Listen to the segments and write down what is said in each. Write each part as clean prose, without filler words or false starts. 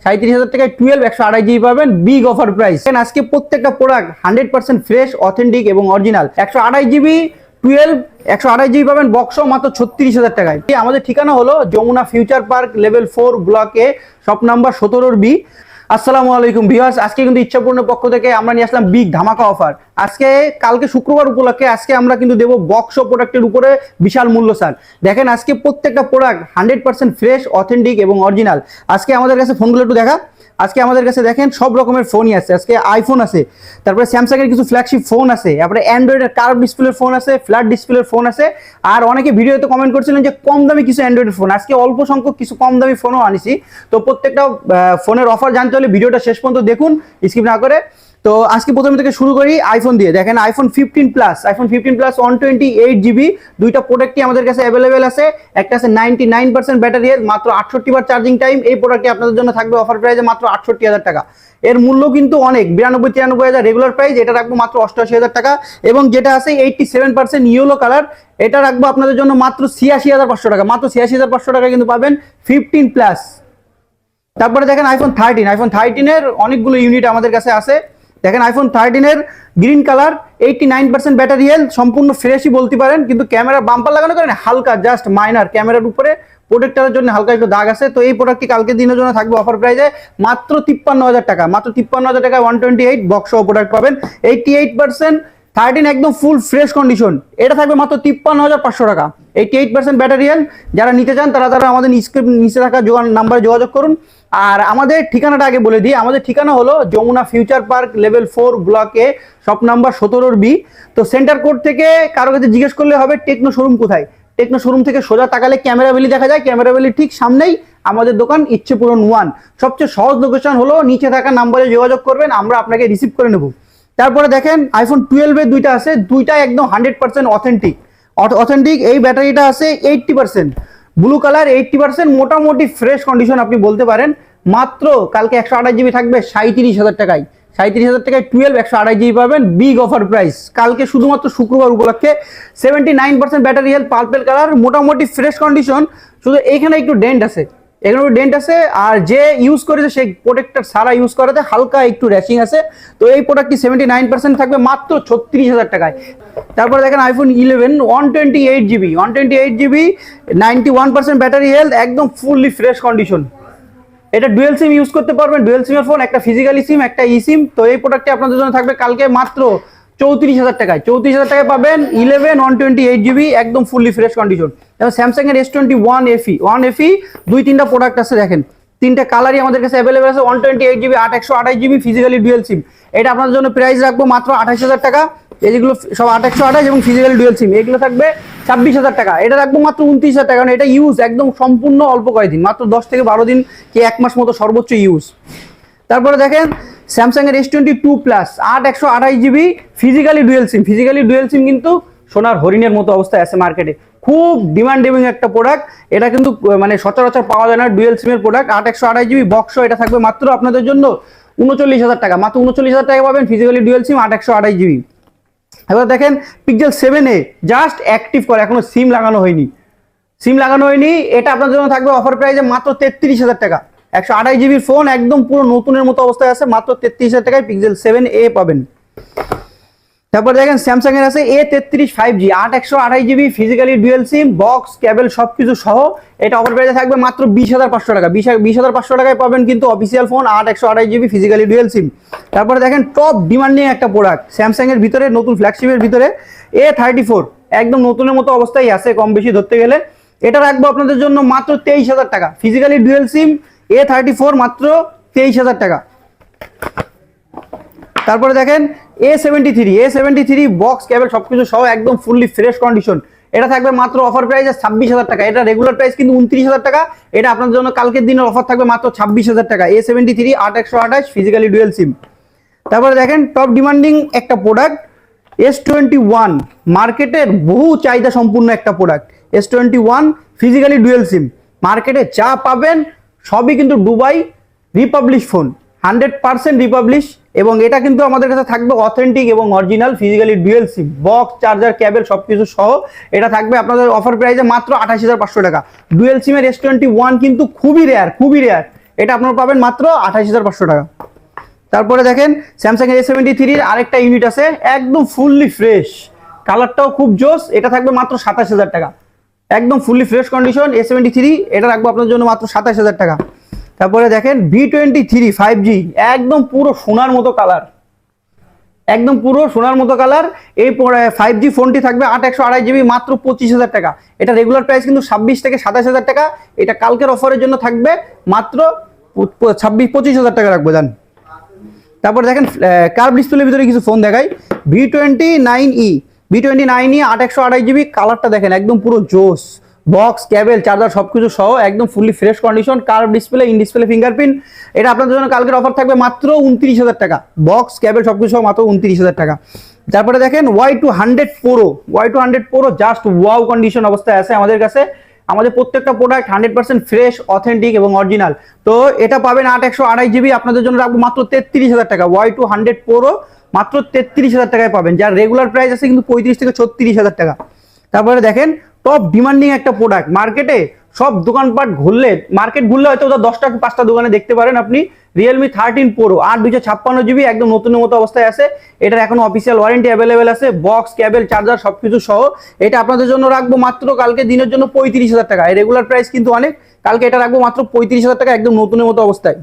37,000 টাকায় 12 128 জিবি পাবেন, big offer price. আজকে প্রত্যেকটা প্রোডাক্ট 100% ফ্রেশ, অথেন্টিক এবং অরিজিনাল। 128 জিবি 12 128 জিবি পাবেন বক্স মাত্র 36,000 টাকায়। আমাদের ঠিকানা হলো Jamuna future park level 4 block A, shop number 17B। আসসালামু আলাইকুম ভিউয়ার্স, আজকে কিন্তু ইচ্ছাপূর্ণ পক্ষ থেকে আমরা নিয়ে আসলাম বিগ ধামাকা অফার। আজকে কালকে শুক্রবার উপলক্ষে আজকে আমরা কিন্তু দেবো বক্স প্রোডাক্টের উপরে বিশাল মূল্য ছাড়। দেখেন আজকে প্রত্যেকটা প্রোডাক্ট 100% ফ্রেশ, অথেন্টিক এবং অরিজিনাল। আজকে আমাদের কাছে ফোনগুলো একটু দেখা। আজকে আমাদের কাছে দেখেন সব রকমের ফোনই আছে। আজকে আইফোন আছে, তারপরে স্যামসাং এর কিছু ফ্ল্যাগশিপ ফোন আছে, তারপরে অ্যান্ড্রয়েডের কার্ভ ডিসপ্লের ফোন আছে, ফ্ল্যাট ডিসপ্লের ফোন আছে। আর অনেকে ভিডিওতে কমেন্ট করছিলেন যে কম দামি কিছু অ্যান্ড্রয়েডের ফোন, আজকে অল্প সংখ্যক কিছু কম দামি ফোনও আনিছি। তো প্রত্যেকটা ফোনের অফার জানতে হলে ভিডিওটা শেষ পর্যন্ত দেখুন, স্কিপ না করে। তো আজকে প্রথমে থেকে শুরু করি আইফোন দিয়ে। দেখেন iPhone 15 plus, iPhone 15 plus 128 GB, দুইটা প্রোডাক্টই আমাদের কাছে অ্যাভেলেবেল আছে। একটা আছে 99% ব্যাটারি হেলথ, মাত্র 68 বার চার্জিং টাইম। এই প্রোডাক্টটি আপনাদের জন্য থাকবে অফার প্রাইসে মাত্র 68,000 টাকা। এর মূল্য কিন্তু অনেক, 92-93,000 রেগুলার প্রাইস, এটা রাখবো মাত্র 88,000 টাকা। এবং যেটা আছে 87% ইয়েলো কালার, এটা রাখবো আপনাদের জন্য মাত্র 86,500 টাকা। মাত্র 86,500 টাকা কিন্তু পাবেন 15 প্লাস। তারপরে দেখেন আইফোন 13, আইফোন 13 এর অনেকগুলো ইউনিট আমাদের কাছে আছে। দেখেন আইফোন 13 এর গ্রিন কালার, 89% ব্যাটারি হেলথ, সম্পূর্ণ ফ্রেশই বলতে পারেন। কিন্তু ক্যামেরা বাম্পার লাগানো করেন হালকা, জাস্ট মাইনার ক্যামেরার উপরে প্রোটেক্টরের জন্য হালকা একটু দাগ আছে। তো এই প্রোডাক্টটি কালকে দিনের জন্য থাকবে অফার প্রাইসে মাত্র 53,000 টাকা। মাত্র 53,000 টাকায় 128 বক্স প্রোডাক্ট পাবেন। 88% 13 একদম ফুল ফ্রেশ কন্ডিশন, এটা থাকবে মাত্র 53,500 টাকা। 88% ব্যাটারি হেলথ, যারা নিতে চান তারা আমাদের নিচে থাকা নাম্বারে যোগাযোগ করুন। আর আমাদের ঠিকানাটা আগে বলে দিই, আমাদের ঠিকানা হলো Jamuna future park level 4 block A, shop number 17B। তো সেন্টার কোড থেকে কারো কাছে জিজ্ঞেস করলে হবে টেকনো শোরুম কোথায়। টেকনো শোরুম থেকে সোজা তাকালে ক্যামেরা ভ্যালি দেখা যায়, ক্যামেরা ভ্যালি ঠিক সামনেই আমাদের দোকান ইচ্ছেপূরণ 1। সবচেয়ে সহজ লোকেশন হলো নিচে থাকা নাম্বারে যোগাযোগ করবেন, আমরা আপনাকে রিসিভ করে নেব। তারপরে দেখেন আইফোন 12 এর দুইটা আছে, দুইটা একদম 100% অথেন্টিক। এই ব্যাটারিটা আছে 80%, ব্লু কালার 80%, মোটামুটি ফ্রেশ কন্ডিশন আপনি বলতে পারেন। মাত্র কালকে 128 জিবি থাকবে 37,000 টাকায়। 37,000 টাকায় 12 128 জিবি পাবেন, বিগ অফার প্রাইস। কালকে শুধুমাত্র শুক্রবার উপলক্ষে। 79% ব্যাটারি হেলথ, পার্পল কালার, মোটামুটি ফ্রেশ কন্ডিশন। শুধু এইখানে একটু ডেন্ট আছে, এখানে ডেন্ট আছে। আর যে ইউজ করেছে সেই প্রোটেক্টর সারা ইউজ করাতে হালকা একটু র্যাশিং আছে। তো এই প্রোডাক্টটি 79% থাকবে মাত্র 36,000 টাকায়। তারপরে দেখেন আইফোন 11 128 জিবি, 91% ব্যাটারি হেলথ, একদম ফুললি ফ্রেশ কন্ডিশন। এটা ডুয়েল সিম ইউজ করতে পারবেন, ডুয়েল সিমের ফোন, একটা ফিজিক্যালি সিম একটা ই সিম। তো এই প্রোডাক্টটি আপনাদের জন্য থাকবে কালকে মাত্র 34,000 টাকায়। 34,000 টাকায় পাবেন 11 128 জিবি, একদম ফুললি ফ্রেশ কন্ডিশন। এবং স্যামসাং এর S21 FE দুই তিনটা প্রোডাক্ট আছে। দেখেন তিনটা কালারই আমাদের কাছে অ্যাভেলেবেল আছে। 128 জিবি 128 জিবি ফিজিক্যালি ডুয়েল সিম, এটা আপনাদের জন্য প্রাইস রাখবো মাত্র 28,000 টাকা। যেগুলো সব 128 এবং ফিজিক্যালি ডুয়েল সিম, এগুলো থাকবে 26,000 টাকা। এটা রাখবো মাত্র 29,000 টাকা, কারণ এটা ইউজ একদম সম্পূর্ণ অল্প কয়েকদিন, মাত্র 10 থেকে 12 দিন কি 1 মাস মতো সর্বোচ্চ ইউজ। তারপরে দেখেন স্যামসাং এর S22 plus 128 GB physically dual SIM, কিন্তু সোনার হরিণের মতো অবস্থায় আছে মার্কেটে। খুব ডিমান্ডিং একটা প্রোডাক্ট, এটা কিন্তু মানে সচরাচর পাওয়া যায় না ডুয়েল সিমের প্রোডাক্ট। 128 জিবি বক্স, এটা থাকবে মাত্র আপনাদের জন্য 39,000 টাকা। মাত্র 39,000 টাকা পাবেন ফিজিক্যালি ডুয়েল সিম 128 জিবি। এবার দেখেন পিক্সেল 7a জাস্ট অ্যাক্টিভ করে, এখনো সিম লাগানো হয়নি। এটা আপনাদের জন্য থাকবে অফার প্রাইসে মাত্র 33,000 টাকা। 128 জিবির ফোন, একদম পুরো নতুনের মতো অবস্থায় আছে, মাত্র 33,000 টাকায় পিক্সেল 7a পাবেন। তারপর দেখেন স্যামসাং এর আছে A33 5G 128 GB physically dual SIM, box cable সবকিছু সহ। এটা অফার প্রাইসে থাকবে মাত্র 20,500 টাকা। 20,500 টাকায় পাবেন কিন্তু official phone 128 GB physically dual SIM. তারপরে দেখেন টপ ডিমান্ডিং একটা প্রোডাক্ট স্যামসাং এর ভিতরে, নতুন ফ্ল্যাগশিপের ভিতরে A34, একদম নতুনের মতো অবস্থায় আছে কম বেশি ধরতে গেলে। এটা রাখবো আপনাদের জন্য মাত্র 23,000 টাকা। ফিজিক্যালি ডুয়েল সিম A34 মাত্র 23,000 টাকা। তারপরে দেখেন A73 বক্স কেবল সবকিছু সহ, একদম ফুললি ফ্রেশ কন্ডিশন। এটা থাকবে মাত্র অফার প্রাইসে 26,000 টাকা। এটা রেগুলার প্রাইস কিন্তু 29,000 টাকা। এটা আপনাদের জন্য কালকের দিনের অফার থাকবে মাত্র 26,000 টাকা। A73 128 physically dual SIM. তারপরে দেখেন টপ ডিমান্ডিং একটা প্রোডাক্ট S21, মার্কেটের বহু চাহিদা সম্পূর্ণ একটা প্রোডাক্ট। S21 ফিজিক্যালি ডুয়েল সিম, মার্কেটে যা পাবেন সবই কিন্তু দুবাই রিপাবলিশ ফোন, 100% রিপাবলিশ। এবং এটা কিন্তু আমাদের কাছে থাকবে অথেন্টিক এবং original physically dual SIM, box charger cable সবকিছু সহ। এটা থাকবে আপনাদের অফার প্রাইসে মাত্র 28,500 টাকা। ডুয়েল সিমের S21 কিন্তু খুবই রেয়ার। এটা আপনারা পাবেন মাত্র 28,500 টাকা। তারপরে দেখেন স্যামসাং A73 আরেকটা ইউনিট আছে, একদম ফুললি ফ্রেশ, কালারটাও খুব জোস, এটা থাকবে মাত্র 27,000 টাকা। একদম ফুললি ফ্রেশ কন্ডিশন A73, এটা রাখবো আপনার জন্য মাত্র 27,000 টাকা। তারপরে দেখেন V23 5G, একদম পুরো সোনার মতো কালার, একদম পুরো সোনার মতো কালার। এই 5G ফোনটি থাকবে 8/128GB মাত্র 25,000 টাকা। এটা রেগুলার প্রাইস কিন্তু 26 থেকে 27,000 টাকা। এটা কালকের অফারের জন্য থাকবে মাত্র 25,000 টাকা রাখবো জান। তারপর দেখেন কার্ভ ডিসপ্লের ভিতরে কিছু ফোন দেখাই। V29e 8/128GB, কালারটা দেখেন একদম পুরো জোস, বক্স কেবল চার্জার সবকিছু সহ একদম fully fresh condition, curve display, in display fingerprint. এটা আপনাদের জন্য কালকের অফার থাকবে মাত্র 29,000 টাকা, বক্স কেবল সবকিছু সহ মাত্র 29,000 টাকা। তারপরে দেখেন Y200 Pro just wow condition অবস্থায় আছে আমাদের কাছে। আমাদের প্রত্যেকটা প্রোডাক্ট 100% ফ্রেশ, অথেন্টিক এবং অরিজিনাল। তো এটা পাবেন 8/128GB, আপনাদের জন্য রাখবো মাত্র 33,000 টাকা। Y200 Pro মাত্র 33,000 টাকায় পাবেন, যার রেগুলার প্রাইস আছে কিন্তু 35 থেকে 36,000 টাকা। তারপরে দেখেন টপ ডিমান্ডিং একটা প্রোডাক্ট, মার্কেটে সব দোকানপাট ঘুরলে, মার্কেট ঘুরলে হয়তো 10টা কি 5টা দোকানে দেখতে পারেন আপনি, Realme 13 Pro 8/256GB, একদম নতুনের মতো অবস্থায় আছে। এটার এখনো অফিসিয়াল ওয়ারেন্টি অ্যাভেলেবেল আছে, বক্স কেবল চার্জার সবকিছু সহ। এটা আপনাদের জন্য রাখবো মাত্র কালকে দিনের জন্য 35,000 টাকা। এর রেগুলার প্রাইস কিন্তু অনেক, কালকে এটা রাখবো মাত্র 35,000 টাকা, একদম নতুনের মতো অবস্থায়।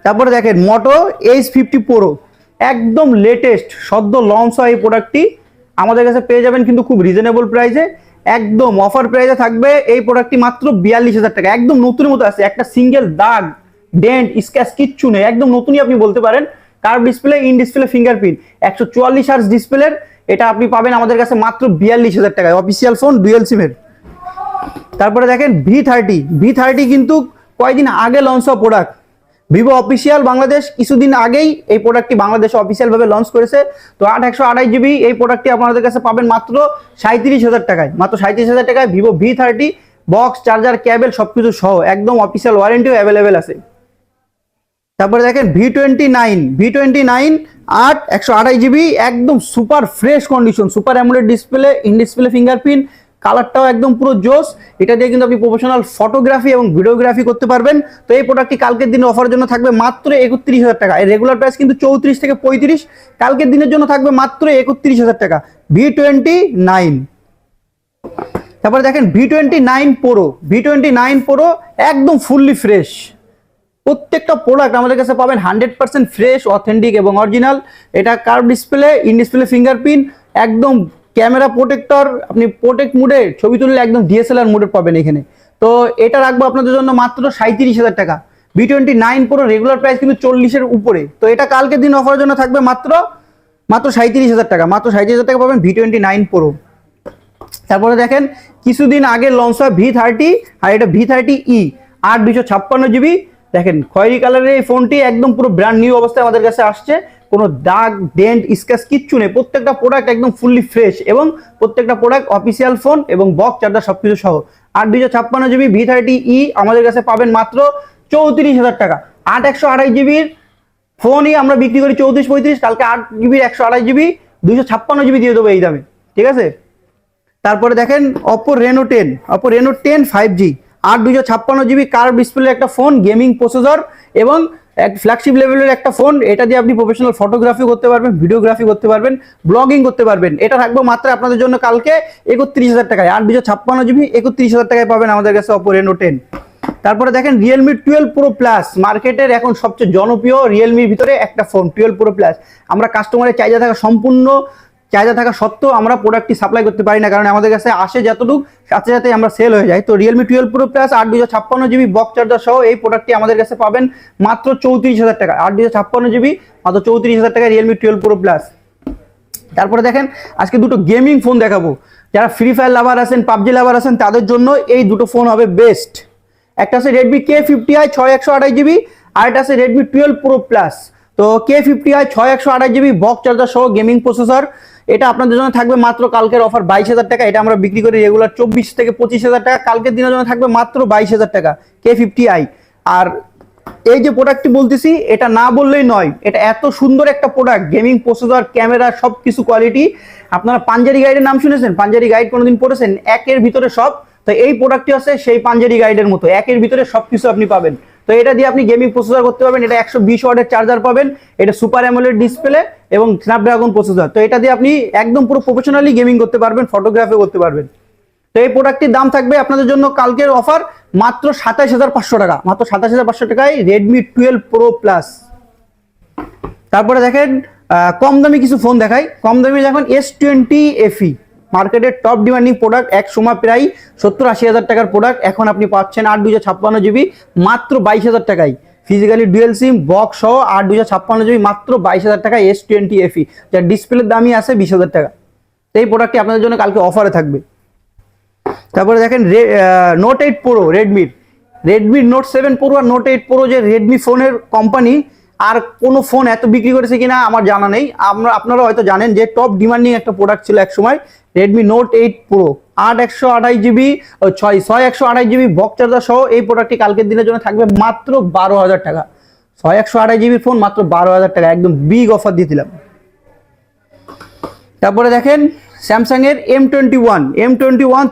তারপরে দেখেন Moto H50 Pro, একদম লেটেস্ট সদ্য লঞ্চ হয় এই প্রোডাক্টটি, আমাদের কাছে পেয়ে যাবেন কিন্তু খুব রিজনেবল প্রাইসে, একদম অফার প্রাইসে থাকবে এই প্রোডাক্টটি মাত্র 42,000 টাকা। একদম নতুনের মতো আছে, একটা সিঙ্গেল দাগ ডেন্ট স্ক্র্যাচ কিচ্ছু নেই, একদম নতুনই আপনি বলতে পারেন। Curve display, in display fingerprint, 144 hertz ডিসপ্লের, এটা আপনি পাবেন আমাদের কাছে মাত্র 42,000 টাকায়, অফিসিয়াল ফোন, ডুয়েল সিমের। তারপরে দেখেন V30 কিন্তু কয়েকদিন আগে লঞ্চ হওয়া প্রোডাক্ট, ভিভো অফিসিয়াল বাংলাদেশ কিছুদিন আগেই এই প্রোডাক্টটি বাংলাদেশে অফিসিয়াল ভাবে লঞ্চ করেছে। তো 8/128GB এই প্রোডাক্টটি আপনাদের কাছে পাবেন মাত্র 37,000 টাকায়, মাত্র 37,000 টাকায় Vivo V30, box charger cable সবকিছু সহ, একদম অফিসিয়াল ওয়ারেন্টিও অ্যাভেলেবেল আছে। তারপরে দেখেন V29 8/128GB, একদম super fresh condition, super AMOLED display, in display fingerprint, কালারটাও একদম পুরো জোস। এটা দিয়ে কিন্তু আপনি প্রফেশনাল ফটোগ্রাফি এবং ভিডিওগ্রাফি করতে পারবেন। তো এই প্রোডাক্টটি কালকের দিনে অফারের জন্য থাকবে মাত্র 31,000 টাকা। এর রেগুলার প্রাইস কিন্তু 34 থেকে 35, কালকের দিনের জন্য থাকবে মাত্র 31,000 টাকা। V29। তারপরে দেখেন V29 Pro, একদম ফুললি ফ্রেশ, প্রত্যেকটা প্রোডাক্ট আমাদের কাছে পাবেন 100% ফ্রেশ, অথেন্টিক এবং অরিজিনাল। এটা curve display, in display fingerprint, একদম ক্যামেরা প্রোটেক্টর, আপনি প্রোটেক্ট মোডে ছবি তুললে একদম DSLR মোডে পাবেন এখানে। তো এটা রাখবো আপনাদের জন্য মাত্র 37,000 টাকা। V29 Pro রেগুলার প্রাইস কিন্তু 40-এর উপরে, তো এটা কালকের দিন অফারের জন্য থাকবে মাত্র 37,000 টাকা, মাত্র 37,000 টাকা পাবেন V29 Pro। তারপরে দেখেন কিছুদিন আগে লঞ্চ হয় V30, আর এটা V30e 8/256GB, দেখেন খয়েরি কালারের এই ফোনটি একদম পুরো ব্র্যান্ড নিউ অবস্থায় আমাদের কাছে আসছে, কোনো দাগ ডেন্ট স্ক্র্যাচ কিচ্ছু নেই, প্রত্যেকটা প্রোডাক্ট একদম ফুললি ফ্রেশ, এবং প্রত্যেকটা প্রোডাক্ট অফিসিয়াল ফোন এবং বক্স চার্জার সবকিছু সহ। 8/256GB V30e আমাদের কাছে পাবেন মাত্র 34,000 টাকা। 8/128GBর ফোনই আমরা বিক্রি করি 34-35, কালকে 8GB 128GB 256GB দিয়ে দেবো এই দামে, ঠিক আছে। তারপরে দেখেন Oppo Reno 10 5G 8/256GB curve display একটা ফোন, গেমিং প্রসেসর এবং এক ফ্ল্যাগশিপ লেভেলের একটা ফোন। এটা দিয়ে আপনি প্রফেশনাল ফটোগ্রাফি করতে পারবেন, ভিডিওগ্রাফি করতে পারবেন, ব্লগিং করতে পারবেন। এটা থাকবে মাত্র আপনাদের জন্য কালকে 31,000 টাকায়, 8/256GB 31,000 টাকায় পাবেন আমাদের কাছে Oppo Reno 10। তারপরে দেখেন Realme 12 Pro Plus, মার্কেটের এখন সবচেয়ে জনপ্রিয় রিয়েলমির ভিতরে একটা ফোন 12 Pro Plus। আমরা কাস্টমারের চাহিদা থাকা সত্ত্বেও আমরা প্রোডাক্টটি সাপ্লাই করতে পারি না, কারণ আমাদের কাছে আসে যতটুকু সাথে সাথে আমরা সেল হয়ে যায়। তো Realme 12 Pro Plus 8/256GB box charger সহ এই প্রোডাক্টটি আমাদের কাছে পাবেন মাত্র 34,000 টাকা, 8/256GB মাত্র 34,000 টাকা Realme 12 Pro Plus। তারপরে দেখেন আজকে দুটো গেমিং ফোন দেখাবো, যারা ফ্রি ফায়ার লাভার আছেন, পাবজি লাভার আছেন, তাদের জন্য এই দুটো ফোন হবে বেস্ট। একটা আছে Redmi K50i 6/128GB, আর একটা আছে Redmi 12 Pro Plus। তো K50i 6/128GB বক্স চার্জার সহ গেমিং প্রসেসর, এটা আপনাদের জন্য থাকবে মাত্র কালকের অফার 22,000 টাকা। এটা আমরা বিক্রি করি রেগুলার 24 থেকে 25,000 টাকা, কালকের দিনের জন্য থাকবে মাত্র 22,000 টাকা K50i। আর এই যে প্রোডাক্টটি বলতেছি এটা না বললেই নয়, এটা এত সুন্দর একটা প্রোডাক্ট, গেমিং প্রসেসর, ক্যামেরা, সবকিছু কোয়ালিটি। আপনারা পাঞ্জারি গাইডের নাম শুনেছেন? পাঞ্জারি গাইড কোনোদিন পড়েছেন? একের ভিতরে সব তো এই প্রোডাক্টটি হচ্ছে সেই পাঞ্জেরি গাইডের মতো, একের ভিতরে সবকিছু আপনি পাবেন। তো এটা দিয়ে আপনি গেমিং প্রসেসর করতে পারবেন, এটা 120 ওয়াটের চার্জার পাবেন, এটা সুপার অ্যামোলেড ডিসপ্লে এবং স্ন্যাপড্রাগন প্রসেসর। তো এটা দিয়ে আপনি একদম পুরো প্রফেশনালি গেমিং করতে পারবেন, ফটোগ্রাফি করতে পারবেন। তো এই প্রোডাক্টটির দাম থাকবে আপনাদের জন্য কালকের অফার মাত্র 27,500 টাকা, মাত্র 27,500 টাকায় রেডমি 12 প্রো প্লাস। তারপরে দেখেন কম দামি কিছু ফোন দেখাই। কম দামি দেখুন S20 FE, মার্কেটের টপ ডিমান্ডিং প্রোডাক্ট, এক সময় প্রায় 70-80 হাজার টাকার প্রোডাক্ট, এখন আপনি পাচ্ছেন 8/256 GB মাত্র 22,000 টাকায়। ফিজিক্যালি ডুয়েল সিম বক্স সহ 8/256 GB মাত্র 22,000 টাকায় S20 FE, যার ডিসপ্লের দামই আছে 20,000 টাকা। এই প্রোডাক্টটি আপনাদের জন্য কালকে অফারে থাকবে। তারপরে দেখেন note 8 pro Redmi note 7 pro আর নোট 8 প্রো, যে রেডমি ফোনের কোম্পানি আর কোনো ফোন এত বিক্রি করেছে কিনা আমার জানা নেই। আপনারা হয়তো জানেন যে টপ ডিমান্ডিং একটা প্রোডাক্ট ছিল এক সময় Redmi note 8 pro, 8/128 GB 6/128 GB box charger সহ। এই প্রোডাক্টটি কালকের দিনের জন্য থাকবে মাত্র 12,000 টাকা। 6/128 GB ফোন মাত্র 12,000 টাকা, একদম বিগ অফার দিয়ে দিলাম। তারপরে দেখেন স্যামসাং এর M21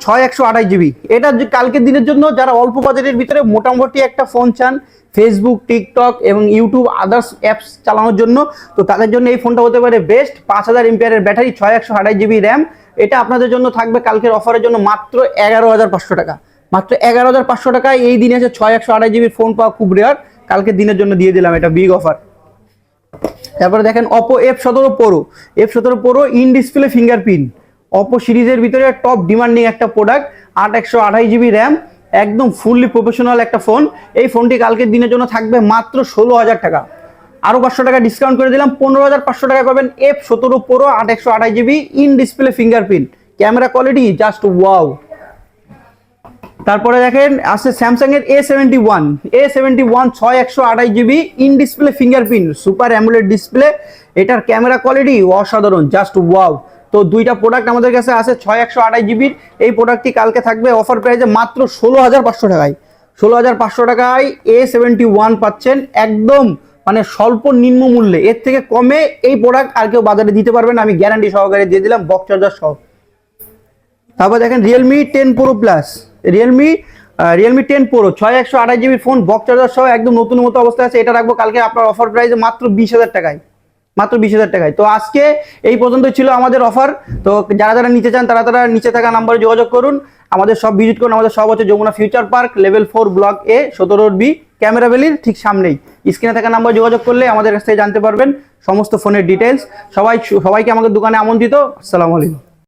6/128 GB, এটা কালকের দিনের জন্য যারা অল্প বাজেটের ভিতরে মোটামুটি একটা ফোন চান ফেসবুক, টিকটক এবং ইউটিউব আদার্স অ্যাপস চালানোর জন্য, তো তাদের জন্য এই ফোনটা হতে পারে বেস্ট। 5000 এমপিআর এর ব্যাটারি, 6/128 GB র্যাম। এটা আপনাদের জন্য থাকবে কালকের অফারের জন্য মাত্র 11,500 টাকা, মাত্র 11,500 টাকায়। এই দিনে এসে 6/128 GB ফোন পাওয়া খুব রেয়ার, কালকের দিনের জন্য দিয়ে দিলাম এটা বিগ অফার। তারপরে দেখেন Oppo F17 Pro in display fingerprint, Oppo সিরিজের ভিতরে টপ ডিমান্ডিং একটা প্রোডাক্ট, 8/128 GB র্যাম, একদম ফুললি প্রফেশনাল একটা ফোন। এই ফোনটি কালকের দিনের জন্য থাকবে মাত্র 16,000 টাকা, আরো 500 টাকা ডিসকাউন্ট করে দিলাম, 15,500 টাকা পাবেন F17 Pro 8/128 GB in display fingerprint, camera quality just wow. তারপরে দেখেন আছে স্যামসাং এর A71 6/128 GB in display fingerprint, super AMOLED display, এটার ক্যামেরা কোয়ালিটি অসাধারণ, জাস্ট ওয়াও। তো দুইটা প্রোডাক্ট আমাদের কাছে আছে 6/128 GB। এই প্রোডাক্টটি কালকে থাকবে অফার প্রাইসে মাত্র 16,500 টাকায়। 16,500 টাকায় A71 পাচ্ছেন একদম মানে স্বল্প নিম্ন মূল্যে, এর থেকে কমে এই প্রোডাক্ট আর কেউ বাজারে দিতে পারবেন, আমি গ্যারান্টি সহকারে দিয়ে দিলাম বক্স চার্জার সহ। তারপর দেখেন Realme 10 pro plus, Realme 10 pro 6/128 GB phone box charger সহ একদম নতুন মতো অবস্থায় আছে। এটা রাখবো কালকে আপনার অফার প্রাইসে মাত্র 20,000 টাকায়, মাত্র 20,000 টাকায়। তো আজকে এই পর্যন্ত ছিল আমাদের অফার। তো যারা যারা নিতে চান তারা নিচে থাকা নাম্বারে যোগাযোগ করুন, আমাদের সব ভিজিট করুন। আমাদের সব হচ্ছে Jamuna future park, level 4 block A 17 B, camera ভ্যালির ঠিক সামনেই। স্ক্রিনে থাকা নাম্বারে যোগাযোগ করলে আমাদের কাছ থেকে জানতে পারবেন সমস্ত ফোনের ডিটেলস। সবাইকে আমাদের দোকানে আমন্ত্রিত। আসসালামু আলাইকুম।